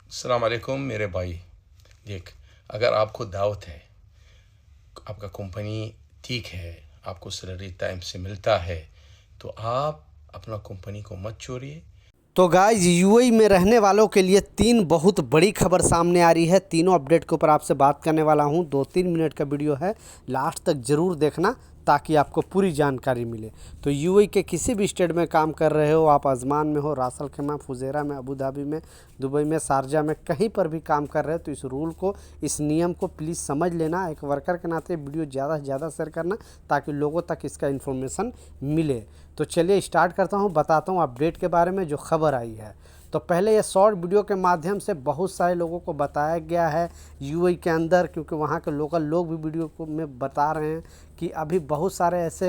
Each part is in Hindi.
अस्सलाम वालेकुम मेरे भाई। देख, अगर आपको दावत है, आपका कंपनी ठीक है, आपको सैलरी टाइम से मिलता है, तो आप अपना कंपनी को मत छोड़िए। तो गाइज यूएई में रहने वालों के लिए तीन बहुत बड़ी खबर सामने आ रही है। तीनों अपडेट के ऊपर आपसे बात करने वाला हूं। 2-3 मिनट का वीडियो है, लास्ट तक ज़रूर देखना ताकि आपको पूरी जानकारी मिले। तो यूएई के किसी भी स्टेट में काम कर रहे हो, आप अजमान में हो, रास अल खैमा, फुजेरा में, अबू धाबी में, दुबई में, शारजा में, कहीं पर भी काम कर रहे हो, तो इस रूल को, इस नियम को प्लीज़ समझ लेना। एक वर्कर के नाते वीडियो ज़्यादा से ज़्यादा शेयर करना ताकि लोगों तक इसका इन्फॉर्मेशन मिले। तो चलिए स्टार्ट करता हूँ, बताता हूँ अपडेट के बारे में जो खबर आई है। तो पहले ये शॉर्ट वीडियो के माध्यम से बहुत सारे लोगों को बताया गया है यूएई के अंदर, क्योंकि वहाँ के लोकल लोग भी वीडियो को में बता रहे हैं कि अभी बहुत सारे ऐसे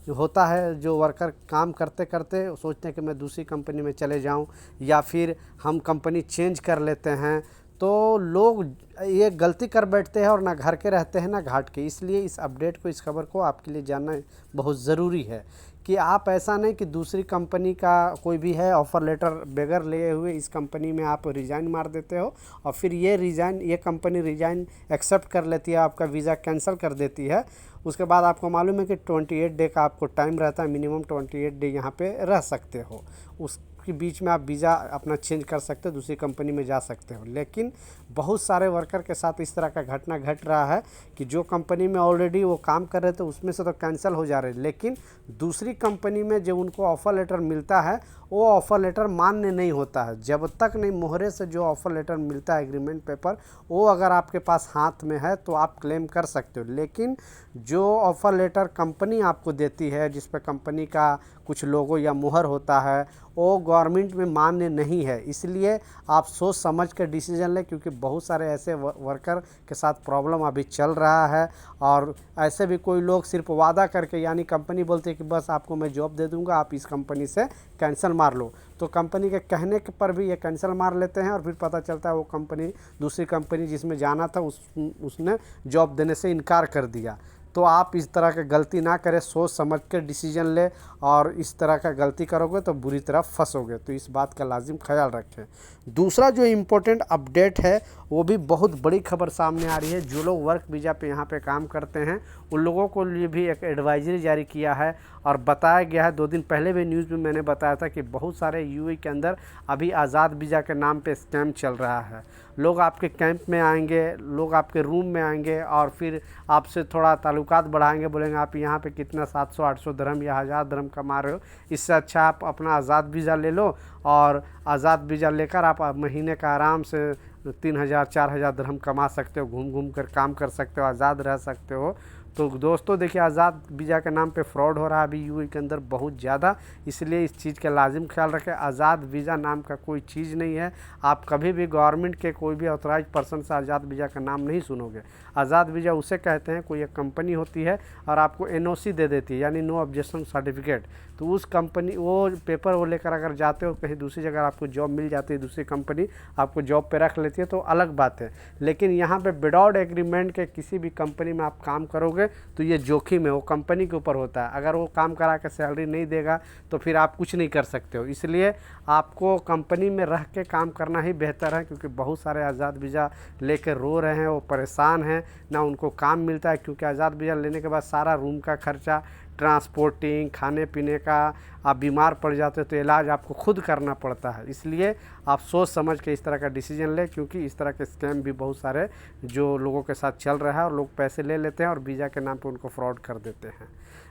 होता है जो वर्कर काम करते करते सोचते हैं कि मैं दूसरी कंपनी में चले जाऊं या फिर हम कंपनी चेंज कर लेते हैं। तो लोग ये गलती कर बैठते हैं और ना घर के रहते हैं ना घाट के। इसलिए इस अपडेट को, इस खबर को आपके लिए जानना बहुत ज़रूरी है कि आप ऐसा नहीं कि दूसरी कंपनी का कोई भी है ऑफ़र लेटर बगैर लिए हुए इस कंपनी में आप रिज़ाइन मार देते हो और फिर ये कंपनी रिज़ाइन एक्सेप्ट कर लेती है, आपका वीज़ा कैंसिल कर देती है। उसके बाद आपको मालूम है कि 28 डे का आपको टाइम रहता है, मिनिमम 28 डे यहाँ पे रह सकते हो। उसके बीच में आप वीज़ा अपना चेंज कर सकते हो, दूसरी कंपनी में जा सकते हो। लेकिन बहुत सारे वर्कर के साथ इस तरह का घटना घट रहा है कि जो कंपनी में ऑलरेडी वो काम कर रहे थे उसमें से तो कैंसिल हो जा रहे, लेकिन दूसरी कंपनी में जो उनको ऑफ़र लेटर मिलता है वो ऑफ़र लेटर मान्य नहीं होता है। जब तक नहीं मोहरे से जो ऑफ़र लेटर मिलता है, एग्रीमेंट पेपर, वो अगर आपके पास हाथ में है तो आप क्लेम कर सकते हो। लेकिन जो ऑफ़र लेटर कंपनी आपको देती है, जिस पे कंपनी का कुछ लोगो या मुहर होता है, वो गवर्नमेंट में मान्य नहीं है। इसलिए आप सोच समझ कर डिसीजन लें, क्योंकि बहुत सारे ऐसे वर्कर के साथ प्रॉब्लम अभी चल रहा है। और ऐसे भी कोई लोग सिर्फ वादा करके, यानी कंपनी बोलती है कि बस आपको मैं जॉब दे दूंगा, आप इस कंपनी से कैंसिल मार लो, तो कंपनी के कहने के पर भी ये कैंसिल मार लेते हैं और फिर पता चलता है वो कंपनी, दूसरी कंपनी जिसमें जाना था उसने जॉब देने से इनकार कर दिया। तो आप इस तरह का गलती ना करें, सोच समझ कर डिसीजन ले, और इस तरह का गलती करोगे तो बुरी तरह फंसोगे। तो इस बात का लाजिम ख्याल रखें। दूसरा जो इम्पोर्टेंट अपडेट है वो भी बहुत बड़ी खबर सामने आ रही है। जो लोग वर्क वीज़ा पे यहाँ पे काम करते हैं उन लोगों को लिए भी एक एडवाइजरी जारी किया है और बताया गया है। 2 दिन पहले भी न्यूज़ में मैंने बताया था कि बहुत सारे यूएई के अंदर अभी आज़ाद वीज़ा के नाम पे स्कैम चल रहा है। लोग आपके कैंप में आएंगे, लोग आपके रूम में आएंगे और फिर आपसे थोड़ा ताल्लुकात बढ़ाएंगे, बोलेंगे आप यहाँ पे कितना 700-800 दरहम या 1000 दरहम कमा रहे हो, इससे अच्छा आप अपना आज़ाद वीज़ा ले लो और आज़ाद वीज़ा लेकर आप महीने का आराम से 3000-4000 दरहम कमा सकते हो, घूम घूम कर काम कर सकते हो, आज़ाद रह सकते हो। तो दोस्तों देखिए, आज़ाद वीज़ा के नाम पे फ्रॉड हो रहा है अभी यूएई के अंदर बहुत ज़्यादा। इसलिए इस चीज़ का लाजिम ख्याल रखें। आज़ाद वीज़ा नाम का कोई चीज़ नहीं है। आप कभी भी गवर्नमेंट के कोई भी ऑथराइज पर्सन से आज़ाद वीज़ा का नाम नहीं सुनोगे। आज़ाद वीज़ा उसे कहते हैं, कोई एक कंपनी होती है और आपको एनओसी दे देती है, यानी नो ऑब्जेक्शन सर्टिफिकेट। तो उस कंपनी वो पेपर वो लेकर अगर जाते हो कहीं दूसरी जगह, आपको जॉब मिल जाती है, दूसरी कंपनी आपको जॉब पे रख लेती है तो अलग बात है। लेकिन यहाँ पे विदाउट एग्रीमेंट के किसी भी कंपनी में आप काम करोगे तो ये जोखिम है, वो कंपनी के ऊपर होता है। अगर वो काम करा के सैलरी नहीं देगा तो फिर आप कुछ नहीं कर सकते हो। इसलिए आपको कंपनी में रह के काम करना ही बेहतर है, क्योंकि बहुत सारे आज़ाद वीज़ा लेकर रो रहे हैं, वो परेशान हैं, ना उनको काम मिलता है। क्योंकि आज़ाद वीज़ा लेने के बाद सारा रूम का खर्चा, ट्रांसपोर्टिंग, खाने पीने का, आप बीमार पड़ जाते हो तो इलाज आपको खुद करना पड़ता है। इसलिए आप सोच समझ के इस तरह का डिसीजन लें, क्योंकि इस तरह के स्कैम भी बहुत सारे जो लोगों के साथ चल रहा है और लोग पैसे ले लेते हैं और वीज़ा के नाम पे उनको फ्रॉड कर देते हैं।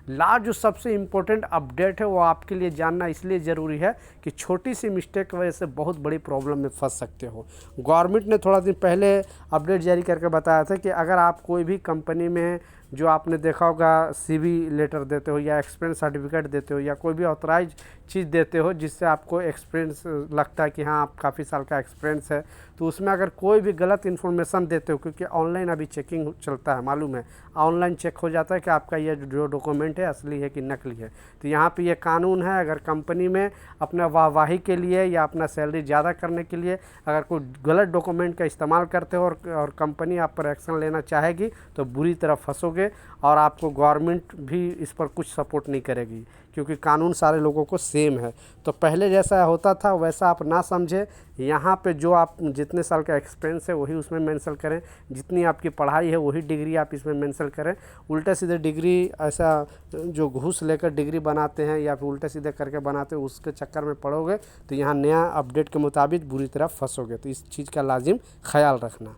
लास्ट जो सबसे इम्पोर्टेंट अपडेट है वो आपके लिए जानना इसलिए ज़रूरी है कि छोटी सी मिस्टेक की वजह से बहुत बड़ी प्रॉब्लम में फंस सकते हो। गवर्नमेंट ने थोड़ा दिन पहले अपडेट जारी करके बताया था कि अगर आप कोई भी कंपनी में, जो आपने देखा होगा, सीवी लेटर देते हो या एक्सपीरियंस सर्टिफिकेट देते हो या कोई भी ऑथराइज चीज़ देते हो जिससे आपको एक्सपीरियंस लगता है कि हाँ आप काफ़ी साल का एक्सपीरियंस है, तो उसमें अगर कोई भी गलत इन्फॉर्मेशन देते हो, क्योंकि ऑनलाइन अभी चेकिंग चलता है, मालूम है, ऑनलाइन चेक हो जाता है कि आपका ये जो डॉक्यूमेंट है असली है कि नकली है। तो यहाँ पे ये कानून है, अगर कंपनी में अपना वाहवाही के लिए या अपना सैलरी ज़्यादा करने के लिए अगर कोई गलत डॉक्यूमेंट का इस्तेमाल करते हो और कंपनी आप पर एक्शन लेना चाहेगी तो बुरी तरह फंसोगे और आपको गवर्नमेंट भी इस पर कुछ सपोर्ट नहीं करेगी। क्योंकि कानून सारे लोगों को सेम है। तो पहले जैसा होता था वैसा आप ना समझें। यहाँ पे जो आप जितने साल का एक्सपीरियंस है वही उसमें मेंशन करें, जितनी आपकी पढ़ाई है वही डिग्री आप इसमें मेंशन करें। उल्टे सीधे डिग्री ऐसा जो घूस लेकर डिग्री बनाते हैं या फिर उल्टे सीधे करके बनाते हैं, उसके चक्कर में पड़ोगे तो यहाँ नया अपडेट के मुताबिक बुरी तरह फंसोगे। तो इस चीज़ का लाजिम ख्याल रखना।